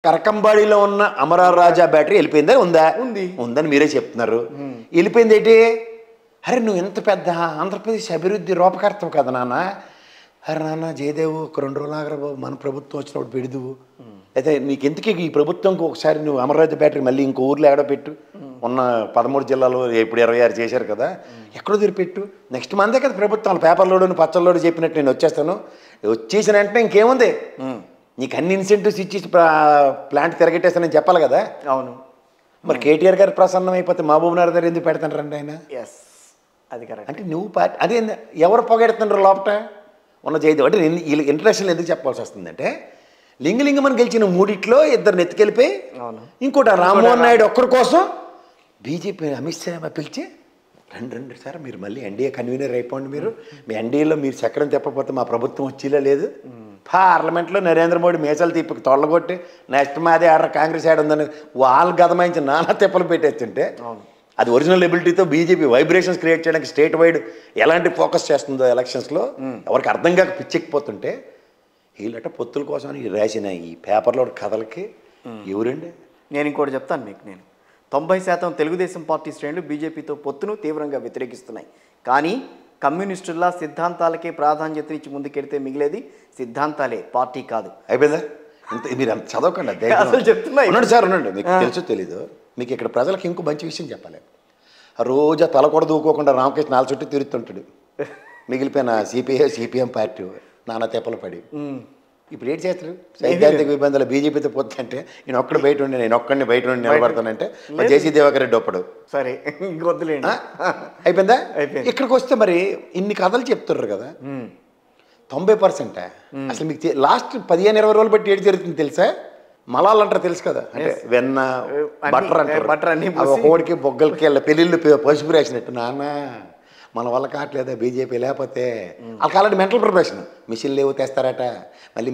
కరకంబాడిలో ఉన్న అమరావతి రాజా బ్యాటరీ వెళ్ళిపోయిందా ఉందా ఉందని మీరే చెప్తున్నారు వెళ్ళిపోయింది ఏంటి అరే నువ్వు ఎంత పెద్ద ఆంధ్రప్రదేశ్ అభివృద్ధి రూపకర్తవు కదా నాన్న అరే నాన్న జయదేవు ఒక 2 రోజులు ఆగరా బాబు మన ప్రభుత్వం వచ్చినప్పుడు పెడుదువు అయితే నీకు ఎందుకు ఈ ప్రభుత్వంకి ఒకసారి నువ్వు అమరావతి బ్యాటరీ మళ్ళీ ఇంకో ఊర్లో ఎక్కడ పెట్టు ఉన్న 13 జిల్లాలో ఇప్పుడు 26 చేశారు కదా ఎక్కడో తిరిపెట్టు నెక్స్ట్ మందే కదా ప్రభుత్వం పేపర్లోడు పచ్చల్లోడు చెప్పినట్టు నేను వచ్చేస్తాను వచ్చేసిన వెంటనే ఇంకేముంది నీకు అన్ని ఇన్సెంటివ్స్ ఇచ్చి ప్లాంట్ తిరగెట్టేస్తానని చెప్పాలి కదా అవును మరి కేటీఆర్ గారు ప్రసన్నం అయిపోతే మహబూబ్ నగర్ దగ్గర ఎందుకు పెడతానండి ఆయన అది కరెక్ట్ అంటే నువ్వు పార్టీ అదే ఎవరు పొగెడుతున్నారు లోపట ఉన్న జయదేవ్ అంటే వీళ్ళు ఇంటర్నేషనల్ ఎందుకు చెప్పాల్సి వస్తుందంటే లింగలింగమని గెలిచిన 3 2 ఎత్తుకెళ్ళిపోయి ఇంకోటి రామ్మోహన్ నాయుడు ఒక్కరి కోసం బీజేపీ అమిత్ షా పిలిచి రండి సార్ మీరు మళ్ళీ ఎన్డీఏ కన్వీనర్ అయిపోండి మీరు మీ ఎన్డీఏలో మీరు చక్రం తిప్పకపోతే మా ప్రభుత్వం వచ్చేలా లేదు పార్లమెంట్లో నరేంద్ర మోడీ మేసాలు తిప్పి తొళ్ళగొట్టి నెక్స్ట్ మాదే ఆడ కాంగ్రెస్ ఆడ ఉందని వాళ్ళు గదమాయించి నానా తిప్పలు పెట్టేస్తుంటే అది ఒరిజినల్ ఎబిలిటీతో బీజేపీ వైబ్రేషన్స్ క్రియేట్ చేయడానికి స్టేట్ వైడ్ ఎలాంటి ఫోకస్ చేస్తుందో ఎలక్షన్స్లో ఎవరికి అర్థం కాక పిచ్చెక్కిపోతుంటే వీళ్ళట పొత్తుల కోసం రాసిన ఈ పేపర్లో కథలకి ఎవరండి నేను ఇంకోటి చెప్తాను మీకు నేను 90% తెలుగుదేశం పార్టీ శ్రేణులు బీజేపీతో పొత్తును తీవ్రంగా వ్యతిరేకిస్తున్నాయి కానీ కమ్యూనిస్టుల సిద్ధాంతాలకే ప్రాధాన్యత ఇచ్చి ముందుకెడితే మిగిలేది సిద్ధాంతాలే పార్టీ కాదు అయిపోయిందా ఇంత మీరు అంత చదవకండి అసలు చెప్తున్నాయి ఉండండి సార్ ఉండండి మీకు తెలుసో తెలీదు మీకు ఇక్కడ ప్రజలకు ఇంకో మంచి విషయం చెప్పాలి రోజు తల కూడా దూకోకుండా రామకృష్ణ 4 చుట్టూ తిరుగుతుంటాడు మిగిలిపోయిన సిపిఎం పార్టీ నానా తెప్పలు పడి ఇప్పుడు ఏంటి చేస్తారు సైద్ధాంతిక ఇబ్బందులు బీజేపీతో పోతుంటే నేను ఒక్కడు బయట ఉండి నేను ఒక్కడిని బయట ఉండి నిలబడతానంటే జేసీ దివాకర్ రెడ్డి ఒప్పడు సరే వద్దులేండి అయిపోయిందా ఇక్కడికి వస్తే మరి ఇన్ని కథలు చెప్తున్నారు కదా 90% అసలు మీకు లాస్ట్ 15-20 రోజులు బట్టి ఏడు జరుగుతుంది తెలుసా మలాలు అంటారు తెలుసు కదా అంటే వెన్న బటర్ అంటారు కోడికి బొగ్గలకి వెళ్ళ పెళ్ళిళ్ళు పసుపు రాసినట్టు నాన్న మన వల్ల కావట్లేదా బీజేపీ లేకపోతే వాళ్ళకి అలాంటి మెంటల్ ప్రిపరేషన్ మిషన్ లేవు తెస్తారట మళ్ళీ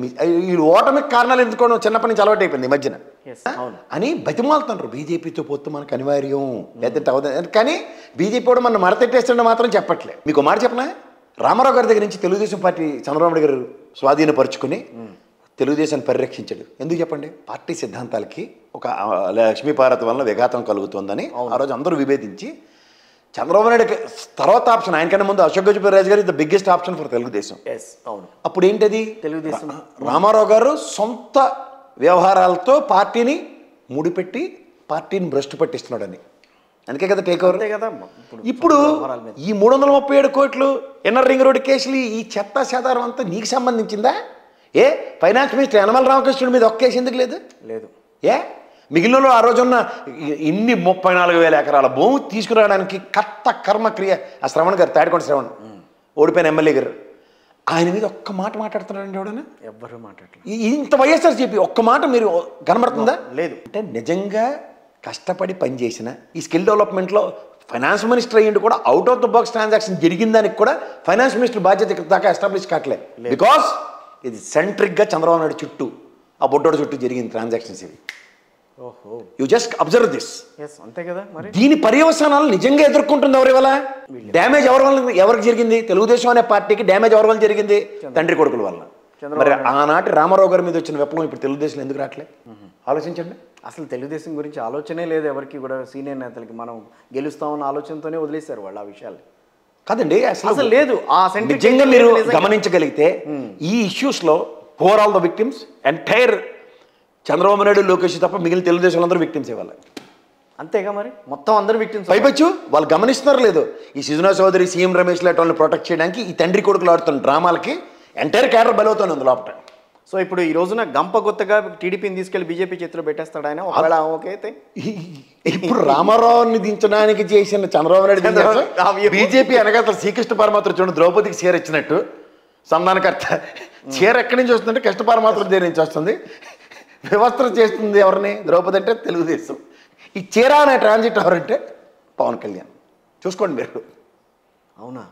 ఈ ఓటమికి కారణాలు ఎందుకోవడం చిన్నప్పటి నుంచి అలవాటు అయిపోయింది ఈ మధ్యన అని బతిమాలుతుంటారు బీజేపీతో పొత్తు మనకు అనివార్యం లేదంటే అవుతుంది కానీ బీజేపీ కూడా మనం మడతెట్టేస్తుండే మాత్రం చెప్పట్లే మీకు మాట చెప్పనా రామారావు గారి దగ్గర నుంచి తెలుగుదేశం పార్టీ చంద్రబాబు నాయుడు గారు స్వాధీనపరుచుకుని తెలుగుదేశాన్ని పరిరక్షించాడు ఎందుకు చెప్పండి పార్టీ సిద్ధాంతాలకి ఒక లక్ష్మీపార్వతి వలన విఘాతం కలుగుతుందని ఆ రోజు అందరూ విభేదించి చంద్రబాబు నాయుడు తర్వాత ఆప్షన్ ఆయనకన్నా ముందు అశోక్ గజపతిరాజు గారు the biggest option for Telugu Desam అప్పుడు ఏంటది తెలుగుదేశం రామారావు గారు సొంత వ్యవహారాలతో పార్టీని ముడిపెట్టి పార్టీని భ్రష్టు పట్టిస్తున్నాడని అందుకే కదా టేక్ ఓవర్ కదా ఇప్పుడు ఈ 337 కోట్లు ఇన్నర్ రింగ్ రోడ్ కేసులు ఈ చెత్త చెదారం అంతా నీకు సంబంధించిందా ఏ ఫైనాన్స్ మినిస్టర్ యనమల రామకృష్ణుడి మీద ఒక్క కేసు ఎందుకు లేదు ఏ మిగిలినలో ఆ రోజున్న ఇన్ని 34,000 ఎకరాల భూమి తీసుకురావడానికి కర్మ క్రియ ఆ శ్రవణ్ గారు తాడికొండ శ్రవణ్ ఓడిపోయిన ఎమ్మెల్యే గారు ఆయన మీద ఒక్క మాట మాట్లాడుతున్నారండి ఎవడన్నా ఎవ్వరూ మాట్లాడలేదు ఇంత వైఎస్ఆర్ చెప్పి ఒక్క మాట మీరు కనబడుతుందా లేదు అంటే నిజంగా కష్టపడి పనిచేసిన ఈ స్కిల్ డెవలప్మెంట్లో ఫైనాన్స్ మినిస్టర్ అయ్యింది కూడా out of the box transaction జరిగిన దానికి కూడా ఫైనాన్స్ మినిస్టర్ బాధ్యత ఇక్కడ దాకా ఎస్టాబ్లిష్ కావట్లేదు బికాస్ ఇది సెంట్రిక్గా చంద్రబాబు నాయుడు చుట్టూ ఆ బొడ్డోడు చుట్టూ జరిగింది ట్రాన్సాక్షన్స్ ఇవి యూ జస్ట్ అబ్జర్వ్ దిస్ అంతే కదా మరి దీని పర్యవసానాలు నిజంగా ఎదుర్కొంటుంది ఎవరి వల్ల డ్యామేజ్ ఎవరికి జరిగింది తెలుగుదేశం అనే పార్టీకి డ్యామేజ్ ఎవరి వల్ల జరిగింది తండ్రి కొడుకుల వల్ల మరి ఆనాటి రామారావు గారి మీద వచ్చిన విప్లవం ఇప్పుడు తెలుగుదేశం ఎందుకు రావట్లే ఆలోచించండి అసలు తెలుగుదేశం గురించి ఆలోచనే లేదు ఎవరికి కూడా సీనియర్ నేతలకి మనం గెలుస్తామన్న ఆలోచనతోనే వదిలేశారు వాళ్ళు ఆ విషయాలు కాదండి అసలు లేదు ఆ నిజంగా మీరు గమనించగలిగితే ఈ ఇష్యూస్లో for all the victims entire Chandrababu Naidu Lokesh తప్ప మిగిలిన తెలుగుదేశం అందరూ విక్టిమ్స్ ఇవ్వాలి అంతేగా మరి మొత్తం అందరూ విక్టిమ్స్ పైపచ్చు వాళ్ళు గమనిస్తున్నారు లేదు ఈ సుజనా చౌదరి సీఎం రమేష్ లాంటి వాళ్ళని ప్రొటెక్ట్ చేయడానికి ఈ తండ్రి కొడుకులు ఆడుతున్న డ్రామాలకి ఎంటైర్ క్యాడర్ బలవుతుంది ఉంది లోపల సో ఇప్పుడు ఈ రోజున గంపగొత్తగా టీడీపీని తీసుకెళ్లి బీజేపీ చేతిలో పెట్టేస్తాడు ఆయన ఒకవేళ ఓకే అయితే ఇప్పుడు రామారావుని దించడానికి చేసిన చంద్రబాబు నాయుడు బీజేపీ అనగా శ్రీకృష్ణ పరమాత్మ చూడండి ద్రౌపదికి చీర ఇచ్చినట్టు సంధానకర్త చీర ఎక్కడి నుంచి వస్తుందంటే కృష్ణ పరమాత్మ దగ్గర నుంచి వస్తుంది వ్యవస్థ చేస్తుంది ఎవరిని ద్రౌపది అంటే తెలుగుదేశం ఈ చీర అనే ట్రాన్సిట్ ఎవరంటే పవన్ కళ్యాణ్ చూసుకోండి మీరు అవునా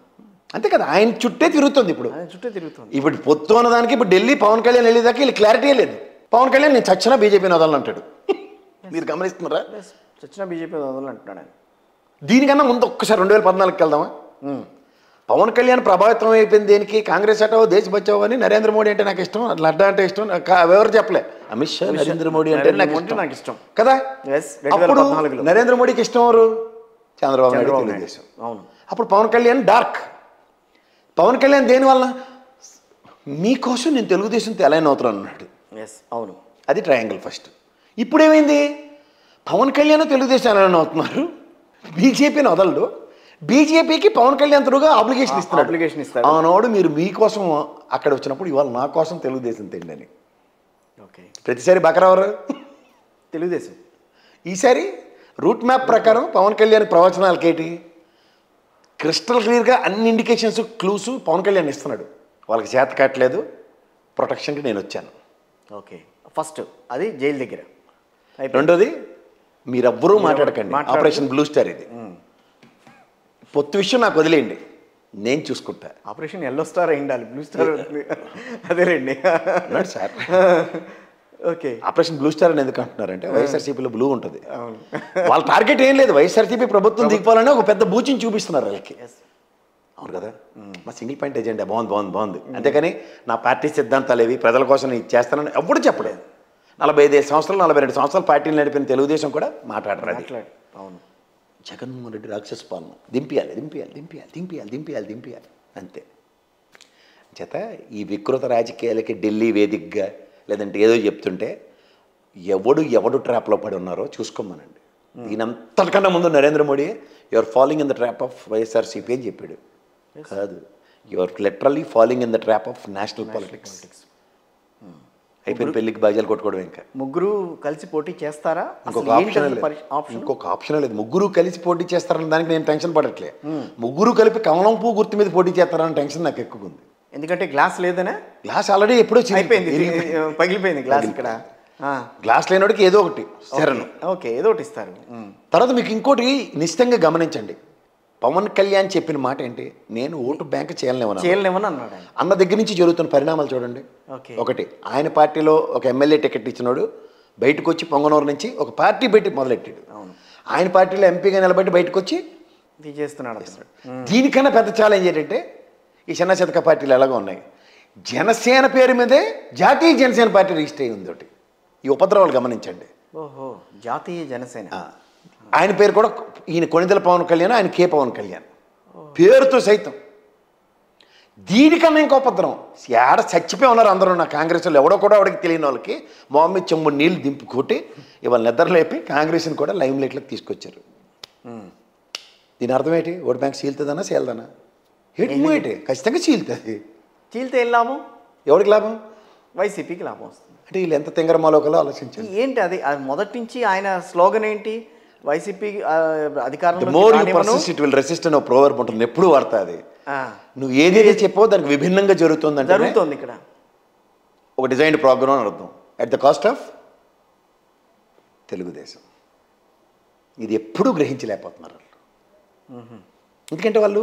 అంతే కదా ఆయన చుట్టే తిరుగుతుంది ఇప్పుడు చుట్టే తిరుగుతుంది ఇప్పుడు పొత్తు అన్నదానికి ఇప్పుడు ఢిల్లీ పవన్ కళ్యాణ్ వెళ్ళేదాకా వీళ్ళు క్లారిటీ లేదు పవన్ కళ్యాణ్ నేను చచ్చినా బీజేపీని వదలని అంటాడు మీరు గమనిస్తున్నారా చచ్చినా బీజేపీ వదలని అంటున్నాడు ఆయన దీనికన్నా ముందు ఒక్కసారి 2014కి వెళ్దామా పవన్ కళ్యాణ్ ప్రభావితం అయిపోయింది దేనికి? కాంగ్రెస్ అటో దేశ బచావో అని, నరేంద్ర మోడీ అంటే నాకు ఇష్టం, లడ్డా అంటే ఇష్టం, ఎవరు చెప్పలే. అమిత్ షా, నరేంద్ర మోడీ అంటే నాకు ఇష్టం కదా. అప్పుడు నరేంద్ర మోడీకి ఇష్టం ఎవరు? చంద్రబాబు నాయుడు, తెలుగుదేశం. అవును. అప్పుడు పవన్ కళ్యాణ్ డార్క్. పవన్ కళ్యాణ్ దేనివల్ల? మీకోసం నేను తెలుగుదేశంతో ఎలా అవుతున్నాను అన్నాడు. అవును, అది ట్రయాంగిల్ ఫస్ట్. ఇప్పుడు ఏమైంది? పవన్ కళ్యాణ్ తెలుగుదేశం ఎలా అవుతున్నారు, బీజేపీని వదలడు, బీజేపీకి పవన్ కళ్యాణ్ త్రూగా అప్లికేషన్ ఇస్తాడు. ఆనాడు మీరు మీకోసం అక్కడ వచ్చినప్పుడు ఇవాళ నా కోసం తెలుగుదేశం తెండి. ఓకే, ప్రతిసారి బకరావరు తెలుగుదేశం. ఈసారి రూట్ మ్యాప్ ప్రకారం పవన్ కళ్యాణ్ ప్రవచనాలకి ఏంటి క్రిస్టల్ క్లియర్గా అన్ని ఇండికేషన్స్, క్లూస్ పవన్ కళ్యాణ్ ఇస్తున్నాడు. వాళ్ళకి చేత కట్టలేదు, ప్రొటెక్షన్కి నేను వచ్చాను. ఓకే, ఫస్ట్ అది జైలు దగ్గర. రెండోది, మీరెవ్వరూ మాట్లాడకండి, ఆపరేషన్ బ్లూ స్టార్ ఇది. పొత్తు విషయం నాకు వదిలేయండి, నేను చూసుకుంటా. ఆపరేషన్ ఎల్లో స్టార్ అయిండాలి, బ్లూ స్టార్ అదేలేండి sir. Okay, operation blue star అని ఎందుకు అంటున్నారంటే వైఎస్ఆర్సీపీలో బ్లూ ఉంటుంది. వాళ్ళ టార్గెట్ ఏం లేదు, వైఎస్ఆర్సీపీ ప్రభుత్వం దిగిపోవాలని ఒక పెద్ద బూచిని చూపిస్తున్నారు వాళ్ళకి. అవును కదా, మా సింగిల్ పాయింట్ ఎజెండా బాగుంది. అంతేకాని నా పార్టీ సిద్ధాంతాలు ఏవి ప్రజల కోసం నేను చేస్తానని ఎప్పుడు చెప్పలేదు. 45 సంవత్సరాలు 42 సంవత్సరాలు పార్టీలు నడిపిన తెలుగుదేశం కూడా మాట్లాడరాదు. అవును, జగన్మోహన్ రెడ్డి రాక్షస పాలన, దింపియాలి అంతే. చేత ఈ వికృత రాజకీయాలకి ఢిల్లీ వేదికగా లేదంటే ఏదో చెప్తుంటే ఎవడు ట్రాప్లో పడి ఉన్నారో చూసుకోమనండి. దీనంతటికన్నా ముందు Narendra Modi you're following in the trap of YSRCP అని చెప్పాడు. కాదు, you're literally following in the trap of national politics. అయిపోయిన పెళ్లికి బాజాలు కొట్టుకోవడం. ఇంకా ముగ్గురు కలిసి పోటీ చేస్తారా? ఇంకొక ఆప్షన్ లేదు. ముగ్గురు కలిసి పోటీ చేస్తారన్న దానికి నేను టెన్షన్ పడట్లే. ముగ్గురు కలిపి కమలం పువ్వు గుర్తు మీద పోటీ చేస్తారన్న టెన్షన్ నాకు ఎక్కువ ఉంది. ఎందుకంటే గ్లాస్ లేదనే, గ్లాస్ ఆల్రెడీ ఎప్పుడో పగిలిపోయింది గ్లాస్. ఇక్కడ గ్లాస్ లేనివాడికి ఏదో ఒకటి శరణు. ఓకే, ఏదో ఒకటి ఇస్తారు. తర్వాత మీకు ఇంకోటి నిశ్చితంగా గమనించండి, పవన్ కళ్యాణ్ చెప్పిన మాట ఏంటి? నేను ఓటు బ్యాంక్ చేయలేమని అన్నాడు. అన్న దగ్గర నుంచి జరుగుతున్న పరిణామాలు చూడండి. ఒకటి, ఆయన పార్టీలో ఒక ఎమ్మెల్యే టికెట్ ఇచ్చినాడు, బయటకు వచ్చి పొంగనూరు నుంచి ఒక పార్టీ పెట్టి మొదలెట్టాడు. ఆయన పార్టీలో ఎంపీగా నిలబడి బయటకు వచ్చి చేస్తున్నాడు. దీనికన్నా పెద్ద ఛాలెంజ్ ఏంటంటే ఈ చిన్న చితక పార్టీలు ఎలాగో ఉన్నాయి, జనసేన పేరు మీదే జాతీయ జనసేన పార్టీ రిజిస్టర్ అయ్యి ఉంది ఒకటి. ఈ ఉపద్రవాలు గమనించండి. ఓహో, జాతీయ జనసేన. ఆయన పేరు కూడా ఈయన కొణిదెల పవన్ కళ్యాణ్, ఆయన కే పవన్ కళ్యాణ్ పేరుతో సైతం. దీనికన్నా ఇంకో ఉపద్రవం, ఏడ చచ్చిపోయి ఉన్నారు అందరూ. నా కాంగ్రెస్ వాళ్ళు ఎవడో కూడా వాడికి తెలియని వాళ్ళకి మొహమ్మద్ చెమ్ము నీళ్ళు దింపు కొట్టి ఇవాళ నిద్రలేపి కాంగ్రెస్ని కూడా లైమ్ లైట్లోకి తీసుకొచ్చారు. దీని అర్థం ఏంటి? ఓటు బ్యాంక్ చీలుతుందన్నా సేల్దనా? ఏంటి ఖచ్చితంగా చీలుతుంది. చీలితే ఏం లాభం? ఎవరికి లాభం? వైసీపీకి లాభం వస్తుంది. అంటే వీళ్ళు ఎంత తింగరమాలోకలో ఆలోచించారు. ఏంటి అది మొదటి నుంచి ఆయన స్లోగన్ ఏంటి? వైసీపీ అధికారంలో more you persist it will resist అని ప్రోవర్బ్ ఉంటుంది, ఎప్పుడు వాడతా అది. నువ్వు ఏదైతే చెప్పో దానికి విభిన్నంగా జరుగుతుంది ఇక్కడ. ఒక డిజైన్డ్ ప్రోగ్రామ్ అని అర్థం, at the cost of Telugu Desam. ఇది ఎప్పుడూ గ్రహించలేకపోతున్నారు వాళ్ళు. ఎందుకంటే వాళ్ళు,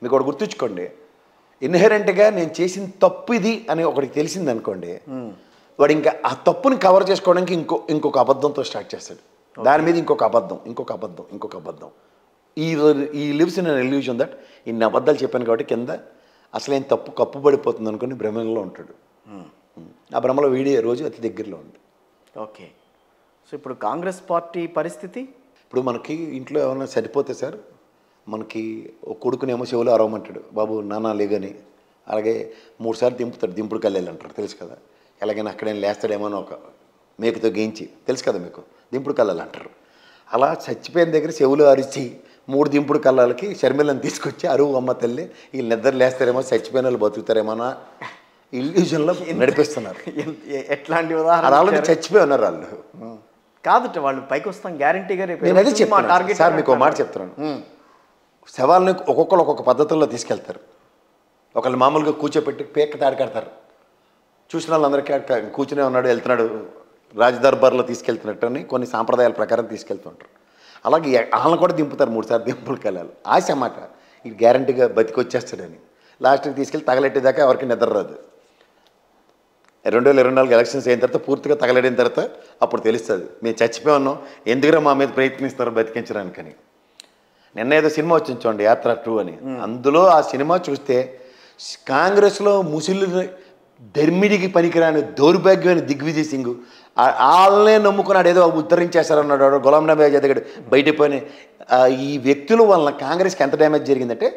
మీకు ఒకటి గుర్తుంచుకోండి, ఇన్హెరెంట్గా నేను చేసిన తప్పు ఇది అని ఒకటికి తెలిసింది అనుకోండి, వాడు ఇంకా ఆ తప్పుని కవర్ చేసుకోవడానికి ఇంకొక అబద్ధంతో స్టార్ట్ చేస్తాడు. దాని మీద ఇంకొక అబద్ధం. ఈ lives in an illusion that ఇన్ని అబద్ధాలు చెప్పాను కాబట్టి కింద అసలేం తప్పు కప్పు పడిపోతుంది అనుకుని భ్రమలో ఉంటాడు. ఆ భ్రమలో వీడియో రోజు అతి దగ్గరలో ఉంది. ఓకే, సో ఇప్పుడు కాంగ్రెస్ పార్టీ పరిస్థితి, ఇప్పుడు మనకి ఇంట్లో ఏమైనా సరిపోతే సార్, మనకి ఒక కొడుకునేమో చెవులు అరవమంటాడు, బాబు నాన్న లేగని. అలాగే 3 సార్లు దింపుతాడు, దింపుడు కళ్ళేళ్ళు అంటారు, తెలుసు కదా. ఎలాగైనా అక్కడేం లేస్తాడేమో ఒక మేకతో గేయించి, తెలుసు కదా మీకు, దింపుడు కళ్ళాలు అంటారు. అలా చచ్చిపోయిన దగ్గర చెవులు అరిచి 3 దింపుడు కళ్ళాలకి షర్మిలను తీసుకొచ్చి అరువు అమ్మ తల్లి వీళ్ళు నిద్ర లేస్తారేమో, చచ్చిపోయిన వాళ్ళు బతుకుతారేమో అన్న ఇల్యూజన్లో నడిపిస్తున్నారు. ఎట్లాంటి ఉదాహరణ? ఆల్రెడీ చచ్చిపోయి ఉన్నారు వాళ్ళు. కాదు, వాళ్ళు పైకి వస్తాం గ్యారంటీగా. నేను అదే చెప్తాను సార్, మీకు ఒక మాట చెప్తున్నాను. శవాలని ఒక్కొక్కరు ఒక్కొక్క పద్ధతుల్లో తీసుకెళ్తారు. ఒకళ్ళు మామూలుగా కూర్చోపెట్టి పేక తాడికడతారు, చూసిన వాళ్ళందరికీ కూర్చునే ఉన్నాడు వెళ్తున్నాడు, రాజదర్బార్లో తీసుకెళ్తున్నట్టు అని కొన్ని సాంప్రదాయాల ప్రకారం తీసుకెళ్తుంటారు. అలాగే వాళ్ళని కూడా దింపుతారు 3 సార్లు దింపులకు వెళ్ళాలి. ఆశ అన్నమాట, ఇది గ్యారంటీగా బతికొచ్చేస్తాడని. లాస్ట్కి తీసుకెళ్ళి తగలెట్టేదాకా ఎవరికి నిద్ర రాదు. 2024 ఎలక్షన్స్ అయిన తర్వాత పూర్తిగా తగలడిన తర్వాత అప్పుడు తెలుస్తుంది మేము చచ్చిపోయి ఉన్నాం, ఎందుకురా మా మీద ప్రయత్నిస్తారు బతికించడానికని. నిన్న ఏదో సినిమా వచ్చింది చూడండి, యాత్ర 2 అని. అందులో ఆ సినిమా చూస్తే కాంగ్రెస్లో ముసిలి ధర్మిడికి పనికిరాని దౌర్భాగ్యమైన దిగ్విజయ్ సింగ్ వాళ్ళనే నమ్ముకున్నాడు, ఏదో ఉద్ధరించేస్తారన్నాడు గులాం నబీ ఆజాద్ గారు బయట పోయిన. ఈ వ్యక్తుల వలన కాంగ్రెస్కి ఎంత డ్యామేజ్ జరిగిందంటే